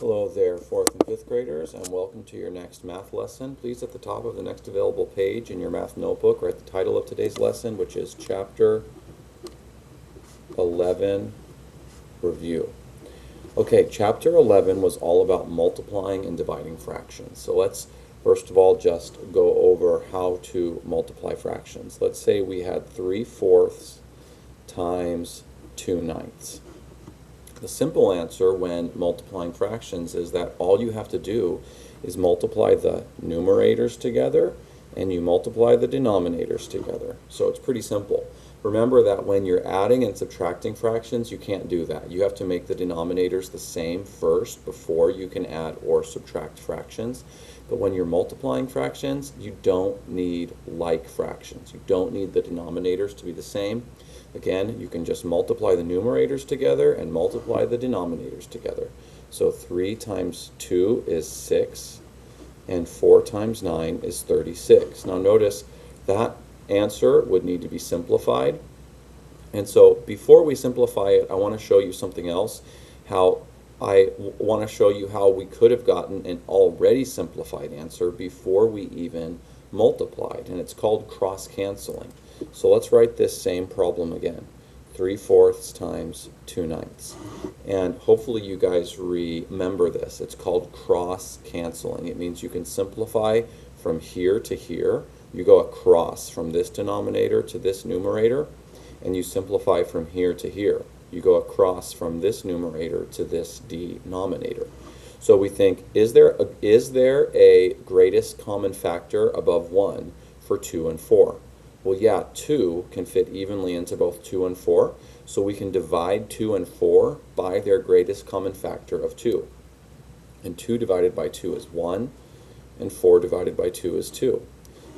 Hello there, 4th and 5th graders, and welcome to your next math lesson. Please, at the top of the next available page in your math notebook, write the title of today's lesson, which is Chapter 11, Review. Okay, Chapter 11 was all about multiplying and dividing fractions. So let's, first of all, just go over how to multiply fractions. Let's say we had 3/4 times 2/9. The simple answer when multiplying fractions is that all you have to do is multiply the numerators together and you multiply the denominators together. So it's pretty simple. Remember that when you're adding and subtracting fractions, you can't do that. You have to make the denominators the same first before you can add or subtract fractions. But when you're multiplying fractions, you don't need like fractions. You don't need the denominators to be the same. Again, you can just multiply the numerators together and multiply the denominators together. So 3 times 2 is 6, and 4 times 9 is 36. Now notice that answer would need to be simplified. And so before we simplify it, I want to show you something else. I want to show you how we could have gotten an already simplified answer before we even multiplied, and it's called cross-canceling. So let's write this same problem again. 3/4 times 2/9. And hopefully you guys remember this. It's called cross-canceling. It means you can simplify from here to here. You go across from this denominator to this numerator, and you simplify from here to here. You go across from this numerator to this denominator. So we think, is there a greatest common factor above 1 for 2 and 4? Well, yeah, 2 can fit evenly into both 2 and 4, so we can divide 2 and 4 by their greatest common factor of 2. And 2 divided by 2 is 1, and 4 divided by 2 is 2.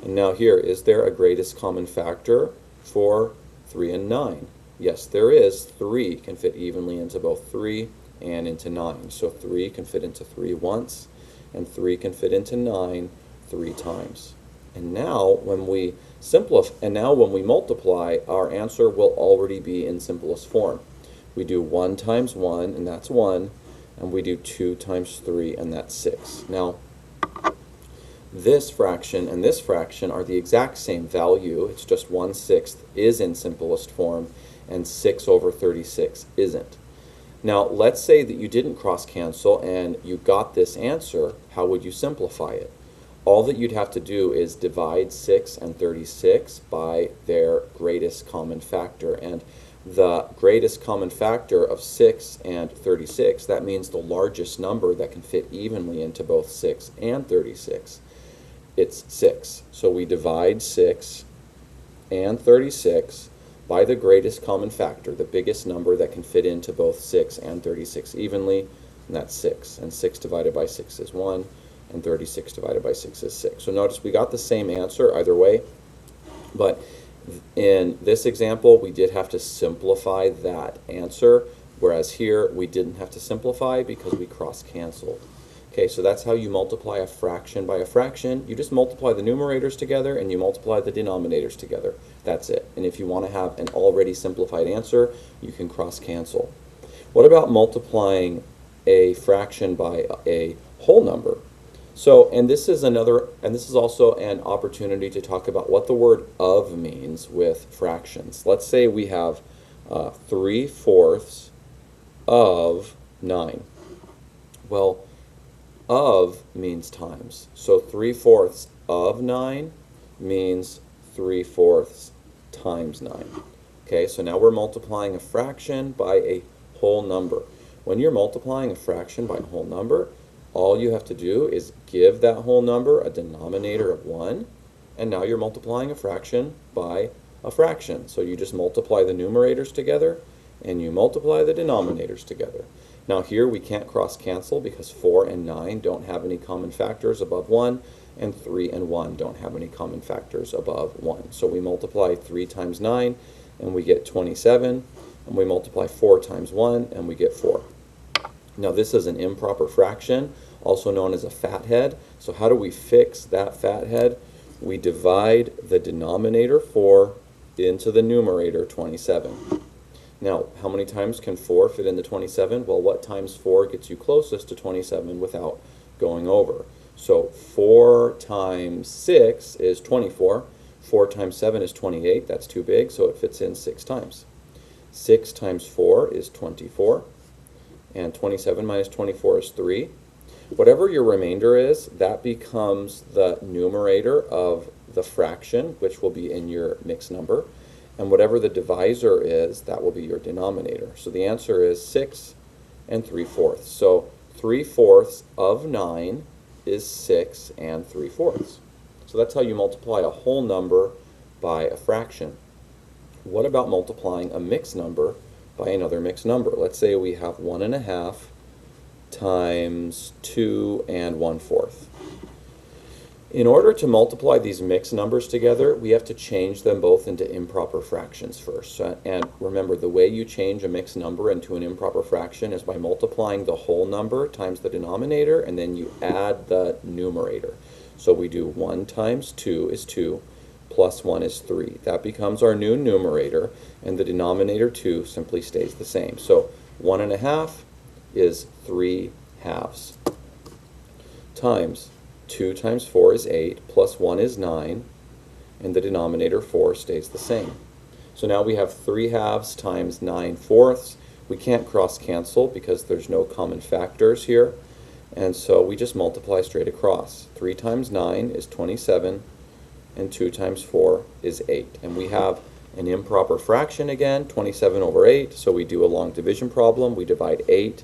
And now here, is there a greatest common factor for 3 and 9? Yes, there is. 3 can fit evenly into both 3 and into 9. So 3 can fit into 3 once, and 3 can fit into 9 3 times. And now when we multiply, our answer will already be in simplest form. We do 1 times 1, and that's 1, and we do 2 times 3, and that's 6. Now, this fraction and this fraction are the exact same value. It's just 1/6 is in simplest form, and 6 over 36 isn't. Now, let's say that you didn't cross-cancel and you got this answer. How would you simplify it? All that you'd have to do is divide 6 and 36 by their greatest common factor. And the greatest common factor of 6 and 36, that means the largest number that can fit evenly into both 6 and 36. It's 6. So we divide 6 and 36 by the greatest common factor, the biggest number that can fit into both 6 and 36 evenly, and that's 6. And 6 divided by 6 is 1, and 36 divided by 6 is 6. So notice we got the same answer either way, but in this example, we did have to simplify that answer, whereas here we didn't have to simplify because we cross-canceled. Okay, so that's how you multiply a fraction by a fraction. You just multiply the numerators together and you multiply the denominators together. That's it. And if you want to have an already simplified answer, you can cross-cancel. What about multiplying a fraction by a whole number? So, and this is also an opportunity to talk about what the word of means with fractions. Let's say we have 3/4 of 9. Well, of means times. So 3/4 of 9 means 3/4 times 9. Okay, so now we're multiplying a fraction by a whole number. When you're multiplying a fraction by a whole number, all you have to do is give that whole number a denominator of 1, and now you're multiplying a fraction by a fraction. So you just multiply the numerators together, and you multiply the denominators together. Now here we can't cross-cancel because 4 and 9 don't have any common factors above 1, and 3 and 1 don't have any common factors above 1. So we multiply 3 times 9, and we get 27, and we multiply 4 times 1, and we get 4. Now this is an improper fraction, also known as a fathead. So how do we fix that fathead? We divide the denominator 4 into the numerator 27. Now, how many times can 4 fit into 27? Well, what times 4 gets you closest to 27 without going over? So 4 times 6 is 24. 4 times 7 is 28. That's too big, so it fits in 6 times. 6 times 4 is 24. And 27 minus 24 is 3. Whatever your remainder is, that becomes the numerator of the fraction, which will be in your mixed number. And whatever the divisor is, that will be your denominator. So the answer is 6 and 3/4. So 3/4 of 9 is 6 and 3/4. So that's how you multiply a whole number by a fraction. What about multiplying a mixed number by another mixed number? Let's say we have 1.5 times 2 and 1/4. In order to multiply these mixed numbers together, we have to change them both into improper fractions first. And remember, the way you change a mixed number into an improper fraction is by multiplying the whole number times the denominator, and then you add the numerator. So we do 1 times 2 is 2, plus 1 is 3. That becomes our new numerator, and the denominator 2 simply stays the same. So 1.5 is 3/2 times 2 times 4 is 8, plus 1 is 9, and the denominator 4 stays the same. So now we have 3/2 times 9/4. We can't cross cancel because there's no common factors here, and so we just multiply straight across. 3 times 9 is 27, and 2 times 4 is 8. And we have an improper fraction again, 27 over 8, so we do a long division problem. We divide 8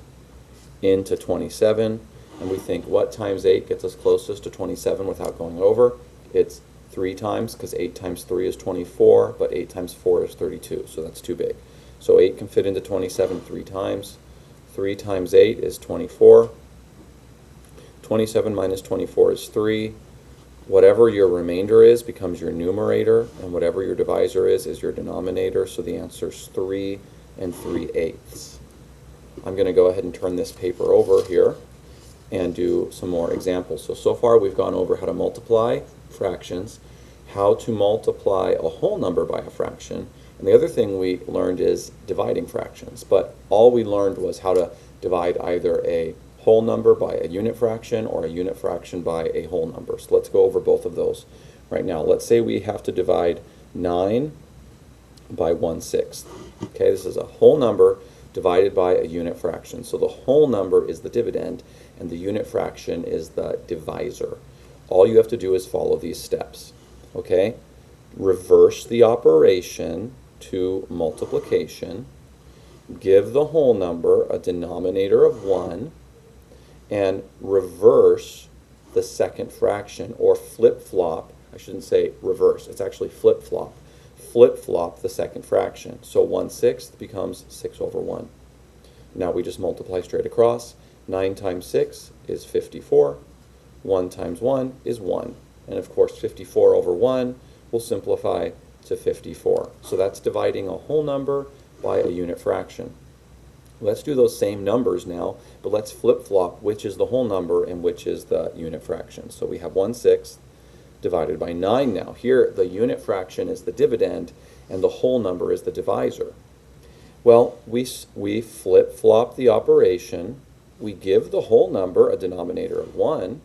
into 27. And we think, what times 8 gets us closest to 27 without going over? It's 3 times, because 8 times 3 is 24, but 8 times 4 is 32, so that's too big. So 8 can fit into 27 3 times. 3 times 8 is 24. 27 minus 24 is 3. Whatever your remainder is becomes your numerator, and whatever your divisor is your denominator, so the answer is 3 and 3/8. I'm going to go ahead and turn this paper over here and do some more examples. So far we've gone over how to multiply fractions, how to multiply a whole number by a fraction, and the other thing we learned is dividing fractions. But all we learned was how to divide either a whole number by a unit fraction or a unit fraction by a whole number. So let's go over both of those right now. Let's say we have to divide 9 by 1/6. Okay, this is a whole number divided by a unit fraction. So the whole number is the dividend, and the unit fraction is the divisor. All you have to do is follow these steps. Okay? Reverse the operation to multiplication, give the whole number a denominator of 1, and reverse the second fraction, or flip-flop. I shouldn't say reverse, it's actually flip-flop. Flip-flop the second fraction. So 1/6 becomes 6 over 1. Now we just multiply straight across. 9 times 6 is 54. 1 times 1 is 1. And of course 54 over 1 will simplify to 54. So that's dividing a whole number by a unit fraction. Let's do those same numbers now, but let's flip-flop which is the whole number and which is the unit fraction. So we have 1/6 divided by 9 now. Here the unit fraction is the dividend and the whole number is the divisor. Well, we flip-flop the operation. We give the whole number a denominator of 1,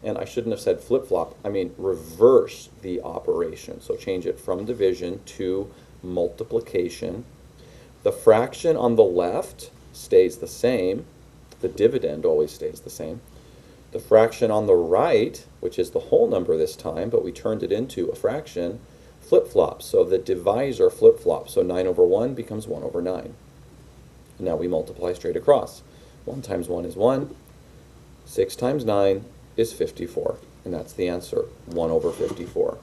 and I shouldn't have said flip-flop, I mean reverse the operation. So change it from division to multiplication. The fraction on the left stays the same. The dividend always stays the same. The fraction on the right, which is the whole number this time, but we turned it into a fraction, flip-flops. So the divisor flip-flops. So 9 over 1 becomes 1 over 9. Now we multiply straight across. 1 times 1 is 1. 6 times 9 is 54. And that's the answer, 1 over 54.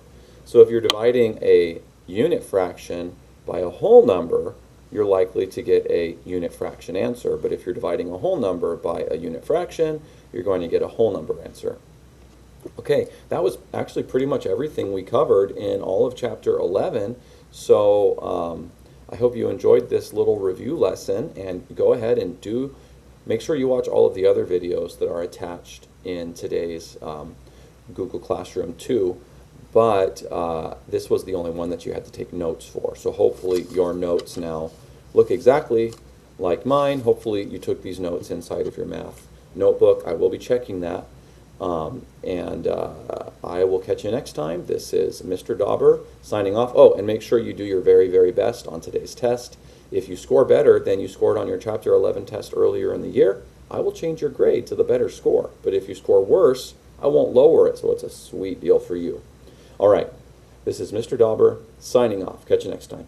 So if you're dividing a unit fraction by a whole number, you're likely to get a unit fraction answer. But if you're dividing a whole number by a unit fraction, you're going to get a whole number answer. Okay, that was actually pretty much everything we covered in all of Chapter 11. So I hope you enjoyed this little review lesson, and go ahead and make sure you watch all of the other videos that are attached in today's Google Classroom too. But this was the only one that you had to take notes for. So hopefully your notes now look exactly like mine. Hopefully you took these notes inside of your math notebook. I will be checking that. I will catch you next time. This is Mr. Dauber signing off. Oh, and make sure you do your very, very best on today's test. If you score better than you scored on your Chapter 11 test earlier in the year, I will change your grade to the better score. But if you score worse, I won't lower it, so it's a sweet deal for you. All right, this is Mr. Dauber signing off. Catch you next time.